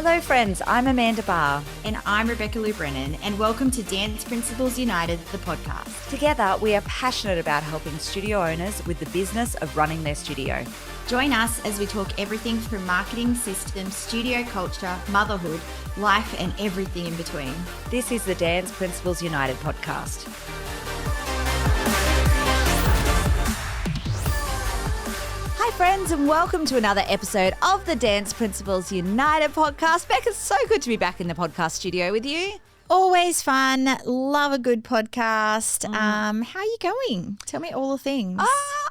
Hello friends, I'm Amanda Barr. And I'm Rebecca Lou Brennan, and welcome to Dance Principles United, the podcast. Together, we are passionate about helping studio owners with the business of running their studio. Join us as we talk everything from marketing, systems, studio culture, motherhood, life, and everything in between. This is the Dance Principles United podcast. Hi friends, and welcome to another episode of the Dance Principles United podcast. Beck, it's so good to be back in the podcast studio with you. Always fun. Love a good podcast. How are you going? Tell me all the things.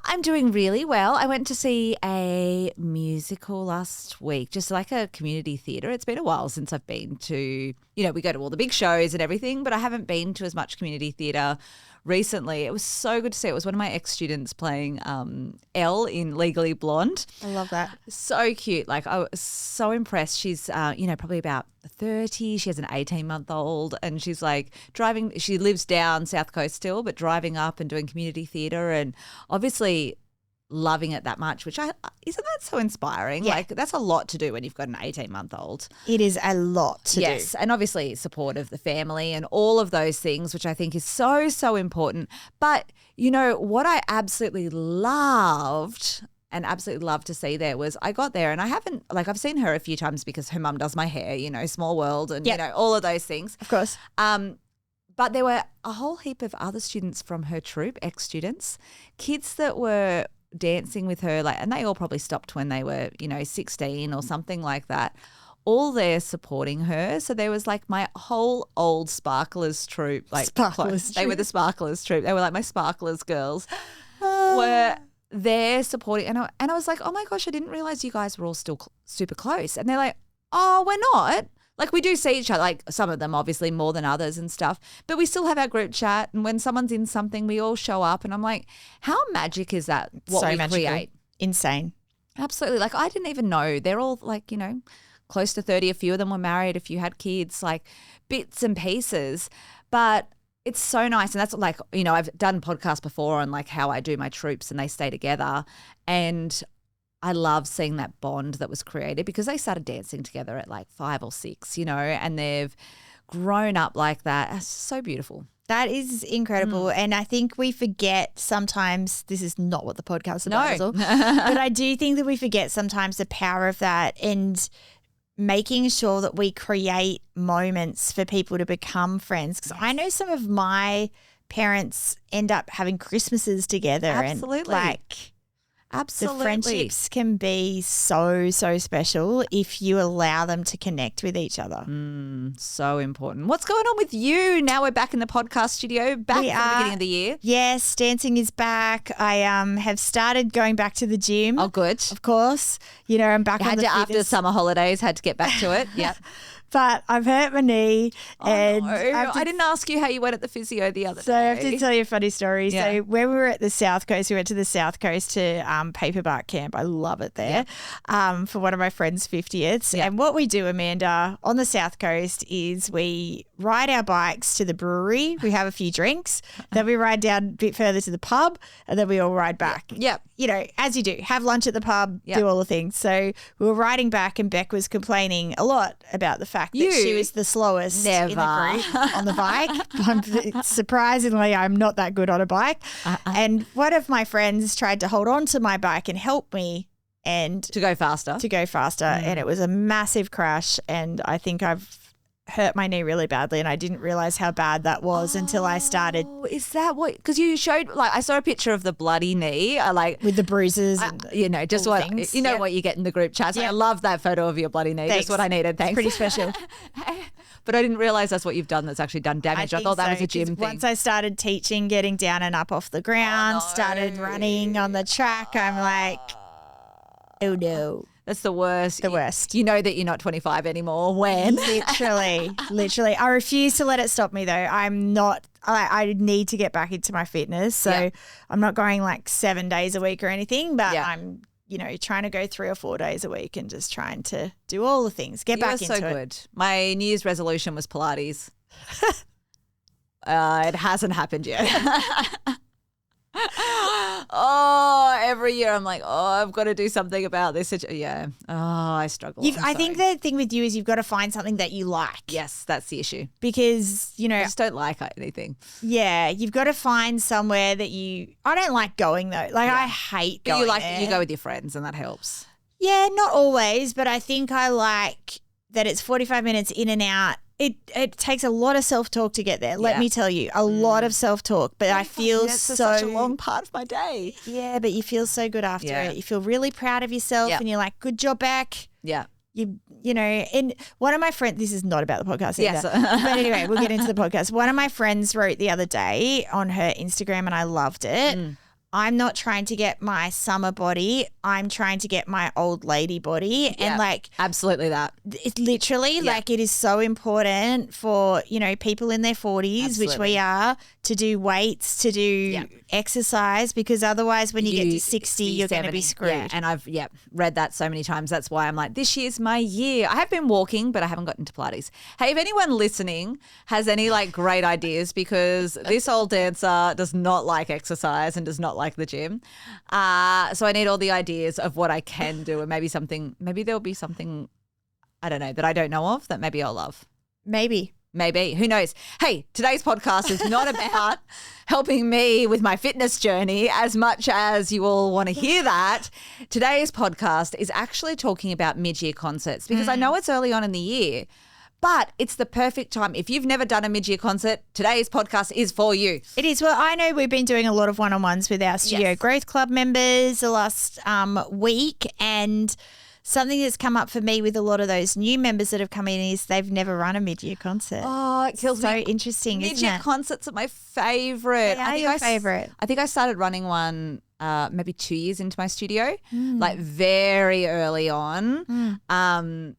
I'm doing really well. I went to see a musical last week, just like a community theatre. It's been a while since I've been to, we go to all the big shows and everything, but I haven't been to as much community theatre recently. It was so good to see. It was one of my ex-students playing Elle in Legally Blonde. I love that. So cute. Like, I was so impressed. She's, probably about 30. She has an 18-month-old and she's like driving. She lives down South Coast still, but driving up and doing community theatre and obviously loving it that much, isn't that so inspiring? Yeah. Like, that's a lot to do when you've got an 18-month-old. It is a lot to do. Yes, and obviously support of the family and all of those things, which I think is so, so important. But, what I absolutely loved and absolutely loved to see there was I got there and I've seen her a few times because her mum does my hair, small world and, all of those things. Of course. But there were a whole heap of other students from her troupe, ex-students, kids that were dancing with her, and they all probably stopped when they were, 16 or something like that, all there supporting her. So there was like my whole old Sparklers troupe. They were the Sparklers troupe. They were like my Sparklers girls were there supporting. And I was like, oh my gosh, I didn't realize you guys were all still super close. And they're like, oh, we're not. Like, we do see each other, like some of them obviously more than others and stuff, but we still have our group chat, and when someone's in something, we all show up, and I'm like, how magic is that, what so we magical. create? Insane. Absolutely. Like, I didn't even know. They're all like, close to 30. A few of them were married, a few had kids, like bits and pieces, but it's so nice. And that's like, I've done podcasts before on like how I do my troops and they stay together, and I love seeing that bond that was created because they started dancing together at like 5 or 6, and they've grown up like that. It's so beautiful. That is incredible. And I think we forget sometimes, this is not what the podcast is about at all, but I do think that we forget sometimes the power of that and making sure that we create moments for people to become friends. Because I know some of my parents end up having Christmases together. Absolutely. And Absolutely. the friendships can be so, so special if you allow them to connect with each other. So important. What's going on with you? Now we're back in the podcast studio, back from the beginning of the year. Yes, dancing is back. I have started going back to the gym. Oh, good. Of course. I'm back on the fitness. After the summer holidays, had to get back to it. Yeah. But I've hurt my knee. And I didn't ask you how you went at the physio the other day. So I have to tell you a funny story. Yeah. So when we were at the South Coast, we went to the South Coast to Paperbark Camp. I love it there for one of my friend's 50th. Yeah. And what we do, Amanda, on the South Coast is we ride our bikes to the brewery. We have a few drinks. Then we ride down a bit further to the pub and then we all ride back. Yep. As you do, have lunch at the pub, do all the things. So we were riding back and Beck was complaining a lot about the fact that she was the slowest in the group on the bike. Surprisingly, I'm not that good on a bike. And one of my friends tried to hold on to my bike and help me and to go faster. And it was a massive crash, and I think I've hurt my knee really badly, and I didn't realize how bad that was until I started. Is that what? Because you showed, I saw a picture of the bloody knee, with the bruises, and just all what things. What you get in the group chats. I love that photo of your bloody knee. Thanks. Just what I needed. Thanks. It's pretty special. But I didn't realize that's what you've done. That's actually done damage. I thought that was a gym thing. Once I started teaching, getting down and up off the ground, started running on the track, I'm like, oh no. That's the worst. The worst. You know that you're not 25 anymore when? Literally. I refuse to let it stop me though. I'm not, I need to get back into my fitness. So I'm not going like 7 days a week or anything, but I'm, trying to go 3 or 4 days a week and just trying to do all the things, get back into it. You are so good. My New Year's resolution was Pilates. It hasn't happened yet. Oh, every year I'm like, oh, I've got to do something about this. Yeah. Oh, I struggle. I think the thing with you is you've got to find something that you like. Yes, that's the issue. Because, you know. I just don't like anything. Yeah, you've got to find somewhere that I don't like going though. Like I hate going there. You go with your friends and that helps. Yeah, not always, but I think I like that it's 45 minutes in and out. It takes a lot of self-talk to get there. Let me tell you, a lot of self-talk. But I feel such a long part of my day. Yeah, but you feel so good after it. You feel really proud of yourself and you're like, good job back. Yeah. You know, and one of my friends, this is not about the podcast either. Yes. But anyway, we'll get into the podcast. One of my friends wrote the other day on her Instagram and I loved it. I'm not trying to get my summer body. I'm trying to get my old lady body. And like, absolutely that. It's literally like it is so important for, you know, people in their 40s, which we are, to do weights, to do exercise, because otherwise when you get to 60, you're going to be screwed. Yeah, and I've read that so many times. That's why I'm like, this year's my year. I have been walking, but I haven't gotten to Pilates. Hey, if anyone listening has any like great ideas, because this old dancer does not like exercise and does not like the gym. So I need all the ideas of what I can do, and maybe there'll be something, I don't know, that I don't know of that maybe I'll love. Maybe. Who knows? Hey, today's podcast is not about helping me with my fitness journey as much as you all want to hear that. Today's podcast is actually talking about mid-year concerts, because I know it's early on in the year, but it's the perfect time. If you've never done a mid-year concert, today's podcast is for you. It is. Well, I know we've been doing a lot of one-on-ones with our Studio Growth Club members the last week, and something that's come up for me with a lot of those new members that have come in is they've never run a mid-year concert. Oh, it kills me. So interesting, isn't it? Mid-year concerts are my favourite. They are your favourite. I think I started running one maybe 2 years into my studio, like very early on. And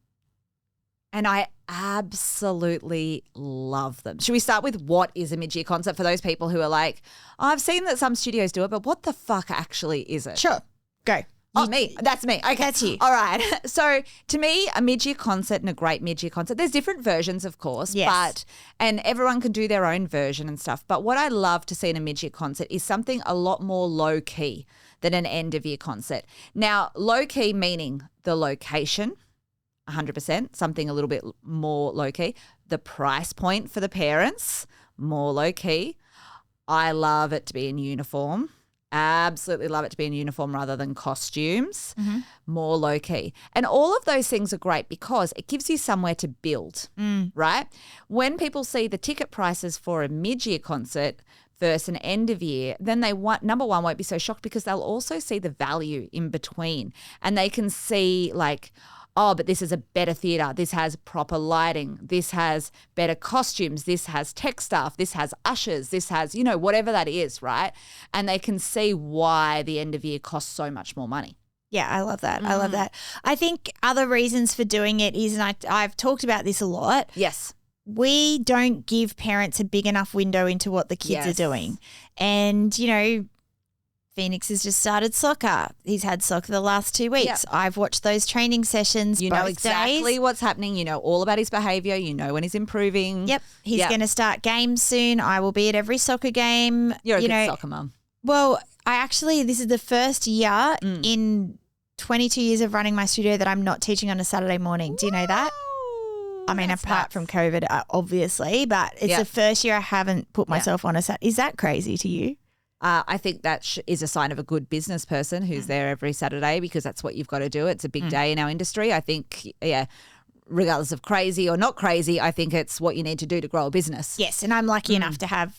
I absolutely love them. Should we start with what is a mid-year concert for those people who are like, oh, I've seen that some studios do it, but what the fuck actually is it? Sure. Go. Oh, me. That's me. Okay. That's you. All right. So to me, a mid-year concert and a great mid-year concert, there's different versions, of course, and everyone can do their own version and stuff. But what I love to see in a mid-year concert is something a lot more low-key than an end-of-year concert. Now, low-key meaning the location, 100%, something a little bit more low-key. The price point for the parents, more low-key. I love it to be in uniform. Absolutely love it to be in uniform rather than costumes, more low-key. And all of those things are great because it gives you somewhere to build, right? When people see the ticket prices for a mid-year concert versus an end-of-year, then they number one, won't be so shocked because they'll also see the value in between, and they can see like, oh, but this is a better theatre. This has proper lighting. This has better costumes. This has tech staff. This has ushers. This has, whatever that is, right? And they can see why the end of year costs so much more money. Yeah, I love that. I love that. I think other reasons for doing it is, and I've talked about this a lot. Yes. We don't give parents a big enough window into what the kids are doing. And, Phoenix has just started soccer. He's had soccer the last 2 weeks. Yep. I've watched those training sessions. You know exactly what's happening. You know all about his behaviour. You know when he's improving. Yep. He's going to start games soon. I will be at every soccer game. You're a good soccer mum. Well, this is the first year in 22 years of running my studio that I'm not teaching on a Saturday morning. Do you know that? I mean, apart from COVID, obviously, but it's the first year I haven't put myself on a Saturday. Is that crazy to you? I think that is a sign of a good business person who's there every Saturday, because that's what you've got to do. It's a big day in our industry. I think, regardless of crazy or not crazy, I think it's what you need to do to grow a business. Yes, and I'm lucky enough to have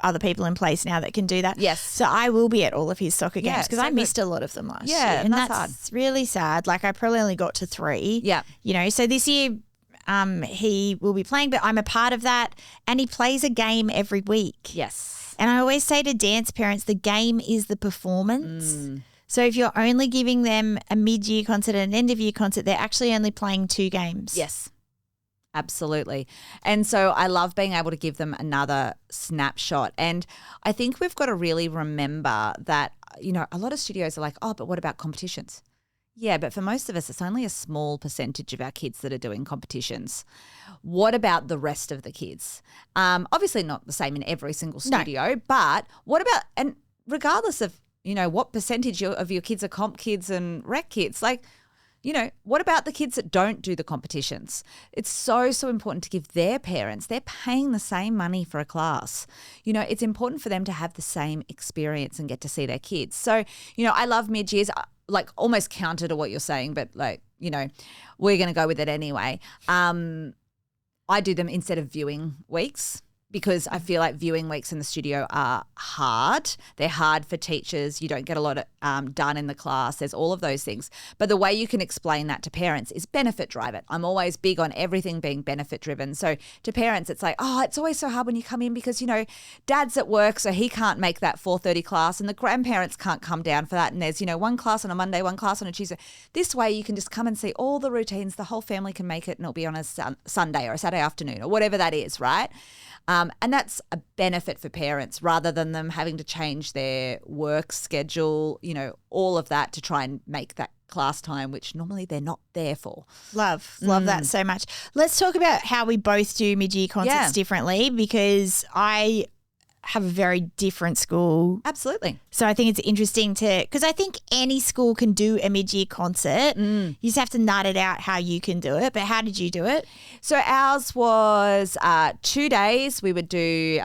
other people in place now that can do that. Yes. So I will be at all of his soccer games because I missed a lot of them last year. And that's really sad. Like I probably only got to 3. Yeah. So this year he will be playing, but I'm a part of that, and he plays a game every week. Yes. And I always say to dance parents, the game is the performance. So if you're only giving them a mid-year concert and an end-of-year concert, they're actually only playing 2 games. Yes, absolutely. And so I love being able to give them another snapshot. And I think we've got to really remember that, a lot of studios are like, oh, but what about competitions? Yeah, but for most of us, it's only a small percentage of our kids that are doing competitions. What about the rest of the kids? Obviously not the same in every single studio, but what about, and regardless of, what percentage of your kids are comp kids and rec kids, like, what about the kids that don't do the competitions? It's so, so important to give their parents, they're paying the same money for a class. It's important for them to have the same experience and get to see their kids. So, I love mid-years, like almost counter to what you're saying, but like, we're going to go with it anyway. I do them instead of viewing weeks, because I feel like viewing weeks in the studio are hard. They're hard for teachers. You don't get a lot done in the class. There's all of those things. But the way you can explain that to parents is benefit drive it. I'm always big on everything being benefit driven. So to parents, it's like, it's always so hard when you come in because, dad's at work, so he can't make that 4:30 class and the grandparents can't come down for that. And there's, one class on a Monday, one class on a Tuesday. This way you can just come and see all the routines. The whole family can make it and it'll be on a Sunday or a Saturday afternoon or whatever that is, right? And that's a benefit for parents rather than them having to change their work schedule, all of that to try and make that class time, which normally they're not there for. Love that so much. Let's talk about how we both do mid-year concerts differently, because I have a very different school. Absolutely. So I think it's interesting because I think any school can do a mid-year concert. You just have to nut it out how you can do it. But how did you do it? So ours was 2 days. We would do,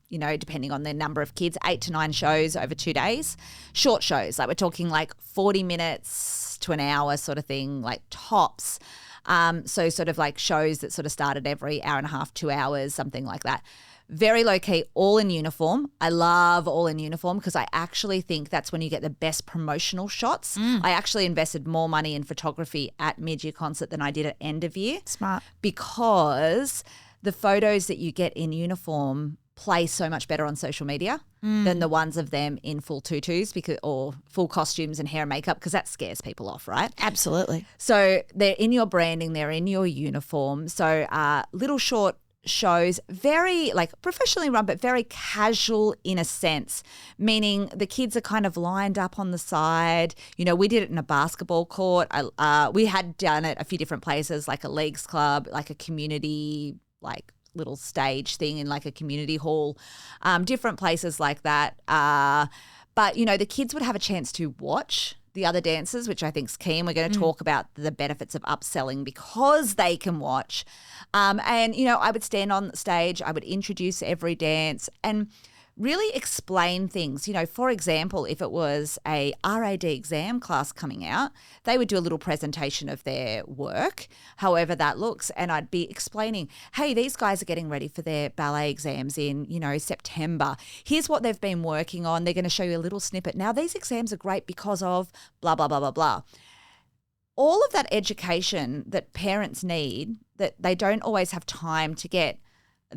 depending on the number of kids, 8 to 9 shows over 2 days. Short shows, like we're talking like 40 minutes to an hour sort of thing, like tops. So sort of like shows that sort of started every hour and a half, 2 hours, something like that. Very low key, all in uniform. I love all in uniform because I actually think that's when you get the best promotional shots. I actually invested more money in photography at mid-year concert than I did at end of year. Smart. Because the photos that you get in uniform play so much better on social media than the ones of them in full tutus or full costumes and hair and makeup, because that scares people off, right? Absolutely. So they're in your branding, they're in your uniform. So little short shows, very like professionally run, but very casual in a sense, meaning the kids are kind of lined up on the side. We did it in a basketball court. We had done it a few different places, like a leagues club, like a community, like little stage thing in like a community hall, different places like that. But, the kids would have a chance to watch the other dancers, which I think is key. And we're going to talk about the benefits of upselling because they can watch. And, I would stand on stage, I would introduce every dance and really explain things. For example, if it was a RAD exam class coming out, they would do a little presentation of their work, however that looks, and I'd be explaining, hey, these guys are getting ready for their ballet exams in, September. Here's what they've been working on. They're going to show you a little snippet. Now, these exams are great because of blah, blah, blah, blah, blah. All of that education that parents need that they don't always have time to get.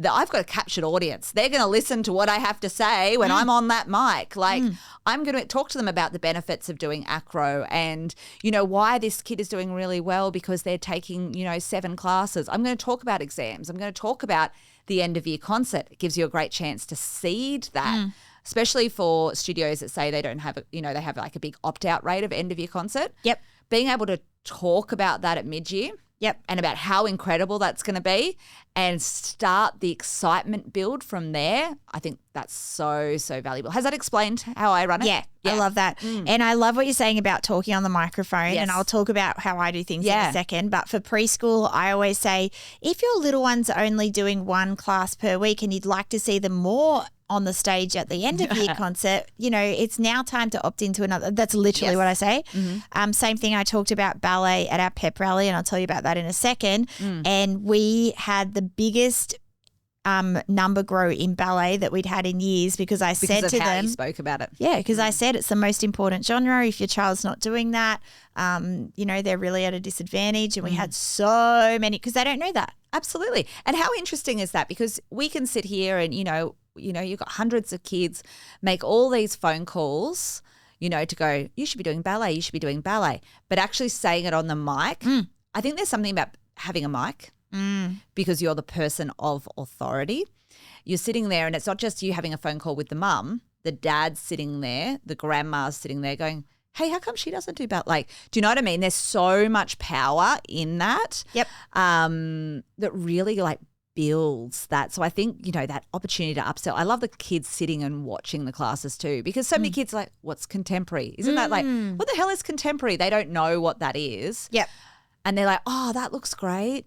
I've got a captured audience. They're going to listen to what I have to say when I'm on that mic. Like I'm going to talk to them about the benefits of doing acro and, why this kid is doing really well because they're taking, 7 classes. I'm going to talk about exams. I'm going to talk about the end of year concert. It gives you a great chance to seed that, especially for studios that say they don't have, they have like a big opt-out rate of end of year concert. Yep. Being able to talk about that at mid-year. Yep. And about how incredible that's going to be and start the excitement build from there. I think that's so, so valuable. Has that explained how I run it? Yeah. I love that. And I love what you're saying about talking on the microphone. Yes. And I'll talk about how I do things in a second. But for preschool, I always say, if your little ones are only doing 1 class per week and you'd like to see them more on the stage at the end of year concert, it's now time to opt into another. That's literally what I say. Same thing, I talked about ballet at our Pep Rally, and I'll tell you about that in a second. And we had the biggest number grow in ballet that we'd had in years because I said to them, you spoke about it. Yeah, because I said it's the most important genre. If your child's not doing that, they're really at a disadvantage. And we had so many because they don't know that. Absolutely. And how interesting is that? Because we can sit here and, you've got hundreds of kids make all these phone calls, to go, you should be doing ballet, you should be doing ballet. But actually saying it on the mic, I think there's something about having a mic because you're the person of authority. You're sitting there and it's not just you having a phone call with the mum, the dad's sitting there, the grandma's sitting there going, hey, how come she doesn't do ballet? Like, do you know what I mean? There's so much power in that. Yep. That really like builds that. So I think, that opportunity to upsell. I love the kids sitting and watching the classes too, because so many kids are like, what's contemporary? Isn't that like, what the hell is contemporary? They don't know what that is. Yep. And they're like, oh, that looks great.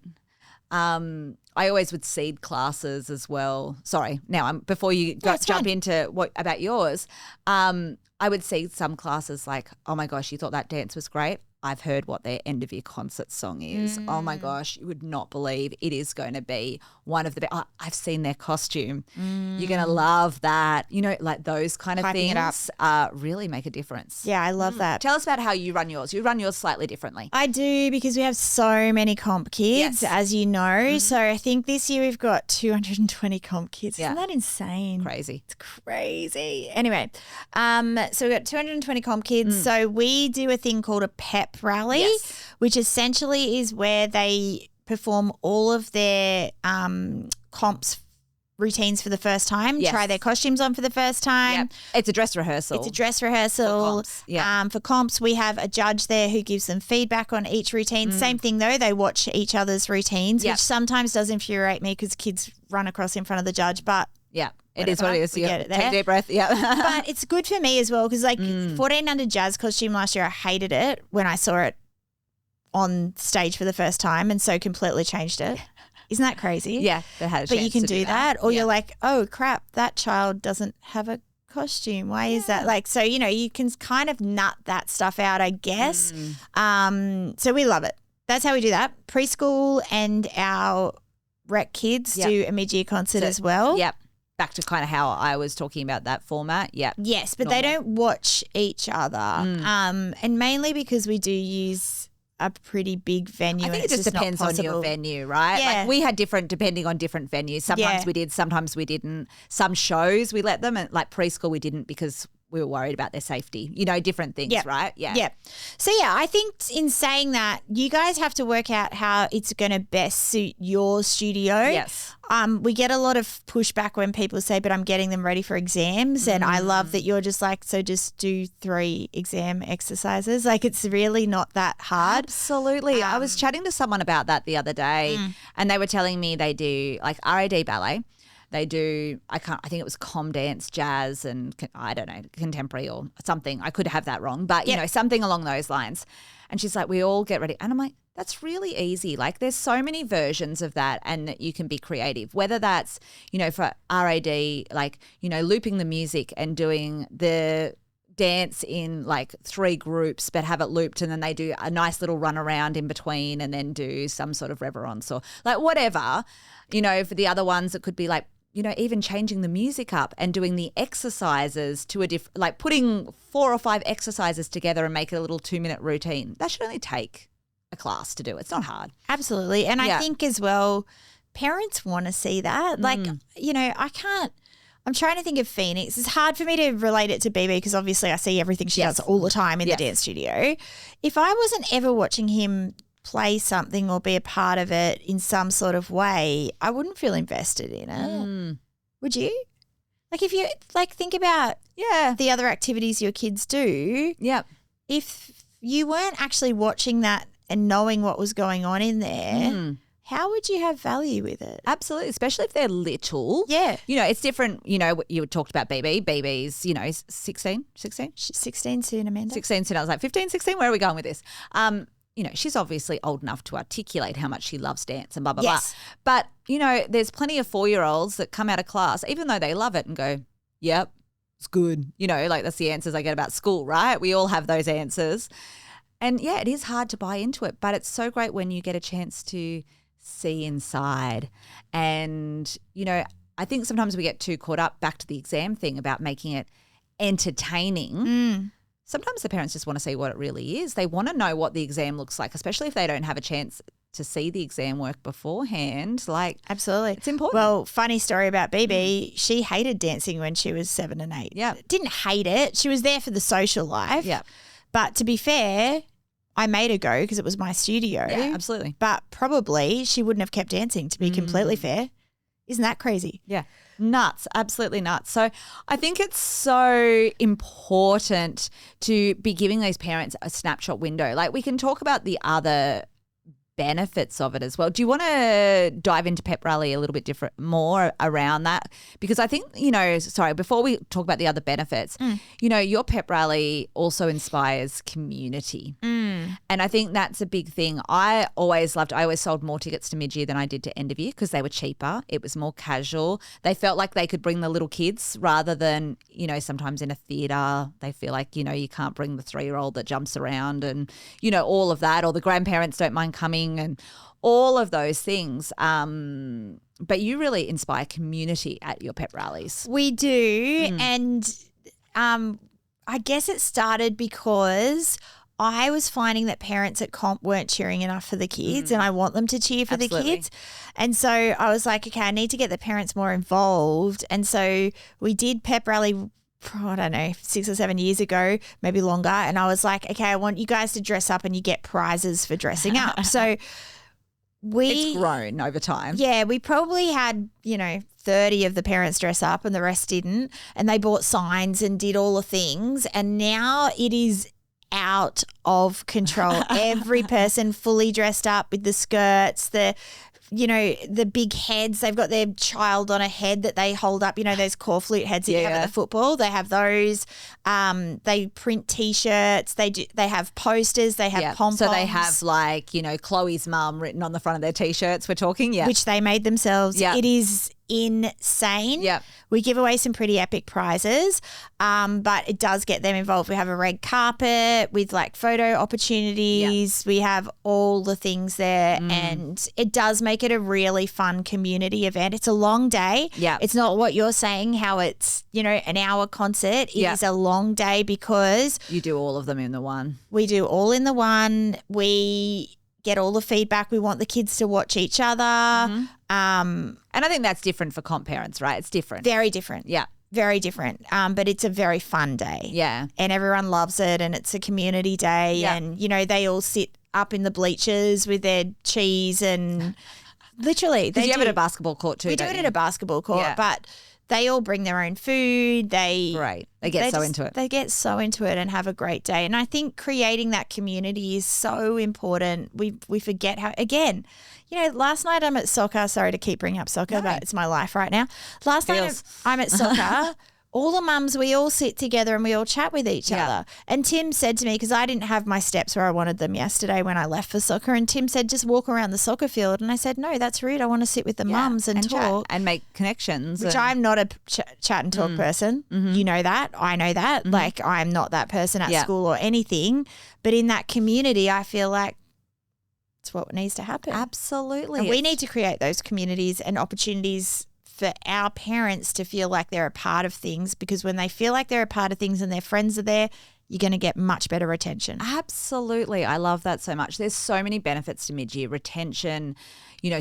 I always would seed classes as well. Sorry, now before you jump into what about yours, I would seed some classes like, oh my gosh, you thought that dance was great. I've heard what their end of year concert song is. Oh my gosh, you would not believe it is going to be one of the best. I've seen their costume. You're going to love that. Like those kind of things really make a difference. Yeah, I love that. Tell us about how you run yours. You run yours slightly differently. I do, because we have so many comp kids, as you know. So I think this year we've got 220 comp kids. Isn't that insane? Crazy. It's crazy. Anyway, so we've got 220 comp kids. So we do a thing called a Pep Rally, which essentially is where they perform all of their comps routines for the first time, try their costumes on for the first time. Yep. It's a dress rehearsal. For comps, we have a judge there who gives them feedback on each routine. Same thing though, they watch each other's routines, which sometimes does infuriate me because kids run across in front of the judge, but it is what it is. We get it there. Take a deep breath. Yeah. But it's good for me as well, because 1400 jazz costume last year, I hated it when I saw it on stage for the first time, and so completely changed it. Isn't that crazy? Yeah. But you can do that. Or you're like, oh crap, that child doesn't have a costume. Why is that? Like, so, you can kind of nut that stuff out, I guess. So we love it. That's how we do that. Preschool and our rec kids do a mid-year concert as well. Yep. Back to kind of how I was talking about that format. Yeah. Yes, but they don't watch each other. And mainly because we do use a pretty big venue. I think it just depends on your venue, right? Yeah. Like we had different depending on different venues. Sometimes we did, sometimes we didn't. Some shows we let them, and like preschool we didn't because we were worried about their safety. Different things, right? Yeah. Yeah. So I think in saying that, you guys have to work out how it's going to best suit your studio. Yes. We get a lot of pushback when people say, but I'm getting them ready for exams. And I love that you're just like, so just do 3 exam exercises. Like it's really not that hard. Absolutely. I was chatting to someone about that the other day and they were telling me they do like RAD ballet. They do, I think it was com dance, jazz, and I don't know, contemporary or something. I could have that wrong, but something along those lines. And she's like, we all get ready. And I'm like, that's really easy. Like there's so many versions of that and you can be creative, whether that's, for RAD, like, looping the music and doing the dance in like 3 groups but have it looped, and then they do a nice little run around in between and then do some sort of reverence or like whatever. For the other ones, it could be like, even changing the music up and doing the exercises to like putting 4 or 5 exercises together and make it a little 2-minute routine. That should only take a class to do. It's not hard. Absolutely. And I think as well, parents want to see that. Like, I'm trying to think of Phoenix. It's hard for me to relate it to BB because obviously I see everything she does all the time in the dance studio. If I wasn't ever watching him play something or be a part of it in some sort of way, I wouldn't feel invested in it. Would you? Like if you think about the other activities your kids do. Yep. If you weren't actually watching that and knowing what was going on in there, how would you have value with it? Absolutely, especially if they're little. Yeah. It's different. You talked about BB. BB's, 16? 16 soon, Amanda. 16 soon. I was like, 15, 16? Where are we going with this? She's obviously old enough to articulate how much she loves dance and blah, blah, blah. But, there's plenty of 4-year-olds that come out of class, even though they love it and go, yep, it's good. Like that's the answers I get about school, right? We all have those answers. And, it is hard to buy into it, but it's so great when you get a chance to see inside. And, I think sometimes we get too caught up back to the exam thing about making it entertaining. Sometimes the parents just want to see what it really is. They want to know what the exam looks like, especially if they don't have a chance to see the exam work beforehand. Like, absolutely. It's important. Well, funny story about BB. She hated dancing when she was 7 and 8. Yeah. Didn't hate it. She was there for the social life. Yeah. But to be fair, I made her go because it was my studio. Yeah, absolutely. But probably she wouldn't have kept dancing, to be completely fair. Isn't that crazy? Yeah. Nuts, absolutely nuts. So I think it's so important to be giving these parents a snapshot window. Like we can talk about the other benefits of it as well. Do you want to dive into Pep Rally a little bit more around that? Because I think, before we talk about the other benefits, your Pep Rally also inspires community. And I think that's a big thing. I always sold more tickets to mid-year than I did to end of year because they were cheaper. It was more casual. They felt like they could bring the little kids rather than, sometimes in a theatre they feel like, you can't bring the 3-year-old that jumps around and, all of that, or the grandparents don't mind coming and all of those things. But you really inspire community at your Pep Rallies. We do. And I guess it started because I was finding that parents at comp weren't cheering enough for the kids and I want them to cheer for the kids. And so I was like, okay, I need to get the parents more involved. And so we did Pep Rally, I don't know, 6 or 7 years ago, maybe longer. And I was like, okay, I want you guys to dress up and you get prizes for dressing up. So it's grown over time. Yeah, we probably had, 30 of the parents dress up and the rest didn't. And they bought signs and did all the things. And now it is out of control. Every person fully dressed up with the skirts, the big heads. They've got their child on a head that they hold up, those core flute heads that you have at the football. They have those. They print T-shirts. They have posters. They have pom-poms. So they have Chloe's mum written on the front of their T-shirts, we're talking, which they made themselves. Yeah. It is insane. Yeah. We give away some pretty epic prizes, but it does get them involved. We have a red carpet with photo opportunities. We have all the things there and it does make it a really fun community event. It's a long day. Yeah. It's not what you're saying, how it's, an hour concert. It is a long day because you do all of them in the one. We do all in the one. We get all the feedback. We want the kids to watch each other. And I think that's different for comp parents, right? It's different. Very different. Yeah. Very different. But it's a very fun day. Yeah. And everyone loves it and it's a community day. Yeah. And, they all sit up in the bleachers with their cheese and literally. Because you have it at a basketball court too, We do it at a basketball court, but they all bring their own food. They get so into it. They get so into it and have a great day. And I think creating that community is so important. We forget how, again, last night I'm at soccer. Sorry to keep bringing up soccer, but it's my life right now. Last night I'm at soccer. All the mums, we all sit together and we all chat with each other. And Tim said to me, because I didn't have my steps where I wanted them yesterday when I left for soccer, and Tim said, just walk around the soccer field. And I said, no, that's rude. I want to sit with the mums and talk. And make connections. Which I'm not a chat and talk person. You know that. I know that. I'm not that person at school or anything. But in that community, I feel like it's what needs to happen. Absolutely. And we need to create those communities and opportunities for our parents to feel like they're a part of things, because when they feel like they're a part of things and their friends are there, you're going to get much better retention. Absolutely. I love that so much. There's so many benefits to mid-year. Retention,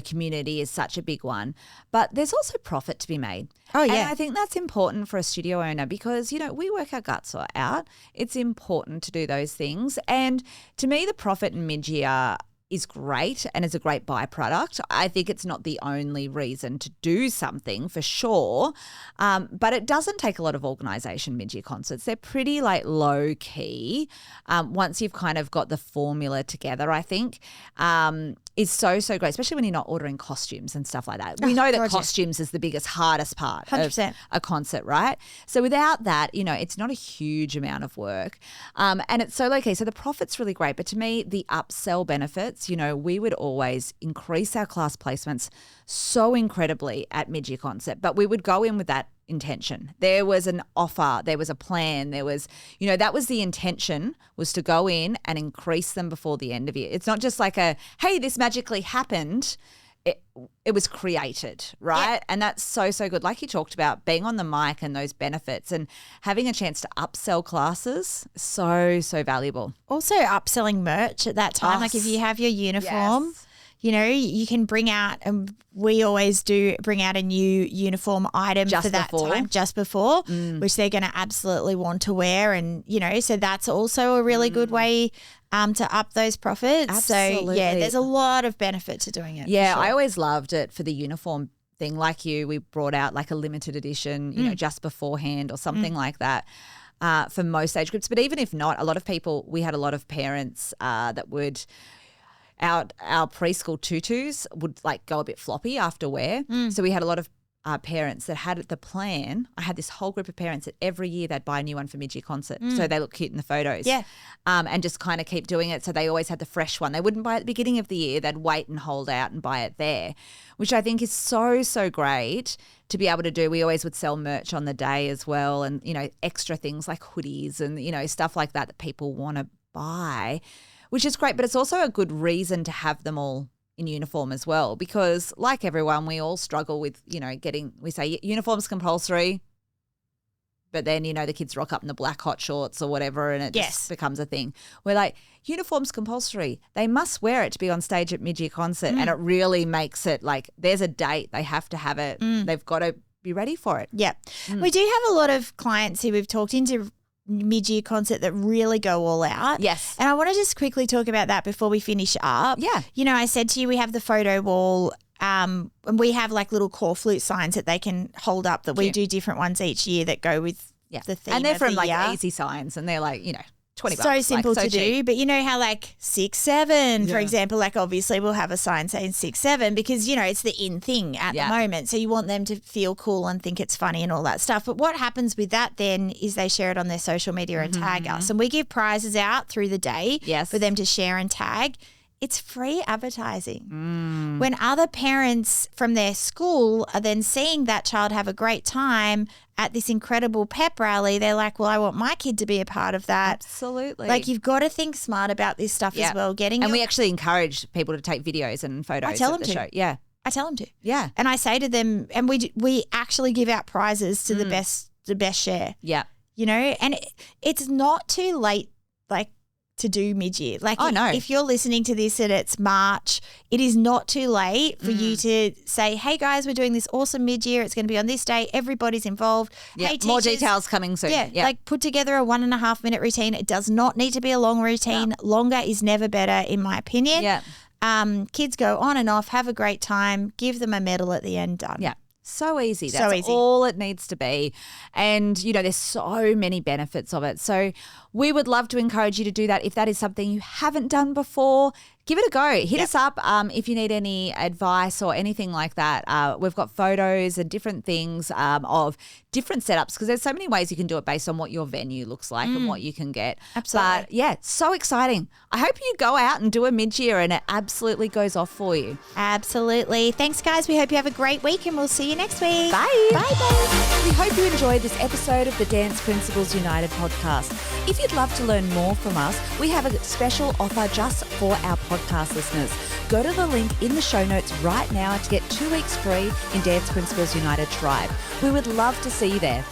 community is such a big one. But there's also profit to be made. Oh, yeah. And I think that's important for a studio owner because, we work our guts out. It's important to do those things. And to me, the profit in mid-year is great and is a great byproduct. I think it's not the only reason to do something for sure, but it doesn't take a lot of organisation, mid-year concerts. They're pretty low key once you've kind of got the formula together, I think. Is so great, especially when you're not ordering costumes and stuff like that. We know that costumes is the biggest, hardest part 100%. of a concert, right? So without that, it's not a huge amount of work. And it's so low key. So the profit's really great. But to me, the upsell benefits, we would always increase our class placements so incredibly at mid-year concert, but we would go in with that intention. There was an offer, there was a plan, there was, that was the intention, was to go in and increase them before the end of year. It's not just like hey, this magically happened. It was created, right? Yeah. And that's so good. Like you talked about, being on the mic and those benefits and having a chance to upsell classes, so valuable. Also upselling merch at that time. Like if you have your uniform, you can bring out, and we always do bring out a new uniform item for that time just before, which they're going to absolutely want to wear. And, so that's also a really good way to up those profits. Absolutely. So, there's a lot of benefit to doing it. Yeah, sure. I always loved it for the uniform thing. Like we brought out a limited edition, just beforehand or something like that. For most age groups. But even if not, we had a lot of parents that would our preschool tutus would like go a bit floppy after wear. So we had a lot of parents that had the plan. I had this whole group of parents that every year they'd buy a new one for mid-year concert so they look cute in the photos. Yeah. And just kind of keep doing it. So they always had the fresh one. They wouldn't buy it at the beginning of the year. They'd wait and hold out and buy it there, which I think is so, so great to be able to do. We always would sell merch on the day as well, and, you know, extra things like hoodies and, you know, stuff like that people want to buy, which is great. But it's also a good reason to have them all in uniform as well, because like everyone, we all struggle with, you know, we say uniform's compulsory, but then, you know, the kids rock up in the black hot shorts or whatever and it just becomes a thing. We're like, uniform's compulsory. They must wear it to be on stage at mid-year concert, and it really makes it like there's a date. They have to have it. They've got to be ready for it. Yeah. We do have a lot of clients who we've talked into mid-year concert that really go all out. Yes. And I want to just quickly talk about that before we finish up. Yeah. You know, I said to you we have the photo wall and we have like little core flute signs that they can hold up that we do different ones each year that go with the theme. And they're of from the like year. Easy Signs, and they're like, you know, $20. So simple like, to do, but you know how like 6-7, for example, like obviously we'll have a sign saying 6-7 because, you know, it's the in thing at the moment. So you want them to feel cool and think it's funny and all that stuff. But what happens with that then is they share it on their social media and tag us. And we give prizes out through the day for them to share and tag. It's free advertising. When other parents from their school are then seeing that child have a great time at this incredible pep rally, they're like, well, I want my kid to be a part of that. Absolutely. Like you've got to think smart about this stuff as well. We actually encourage people to take videos and photos I tell of them the to. show. Yeah. I tell them to. Yeah. And I say to them, and we actually give out prizes to the best share. Yeah. You know, and it's not too late, like, to do mid-year. Like if you're listening to this and it's March, it is not too late for you to say, hey guys, we're doing this awesome mid-year. It's going to be on this day. Everybody's involved. Yeah. Hey, teachers, more details coming soon. Yeah, like put together a 1.5 minute routine. It does not need to be a long routine. Longer is never better in my opinion. Yeah. Kids go on and off, have a great time, give them a medal at the end, done. Yeah. So easy. So That's easy. all it needs to be. And, you know, there's so many benefits of it. So we would love to encourage you to do that. If that is something you haven't done before, give it a go. Hit us up if you need any advice or anything like that. We've got photos and different things of different setups because there's so many ways you can do it based on what your venue looks like and what you can get. Absolutely. But, yeah, so exciting. I hope you go out and do a mid-year and it absolutely goes off for you. Absolutely. Thanks, guys. We hope you have a great week and we'll see you next week. Bye. Bye. We hope you enjoyed this episode of the Dance Principles United podcast. If you'd love to learn more from us, we have a special offer just for our podcast listeners. Go to the link in the show notes right now to get 2 weeks free in Dance Principles United Tribe. We would love to see you there.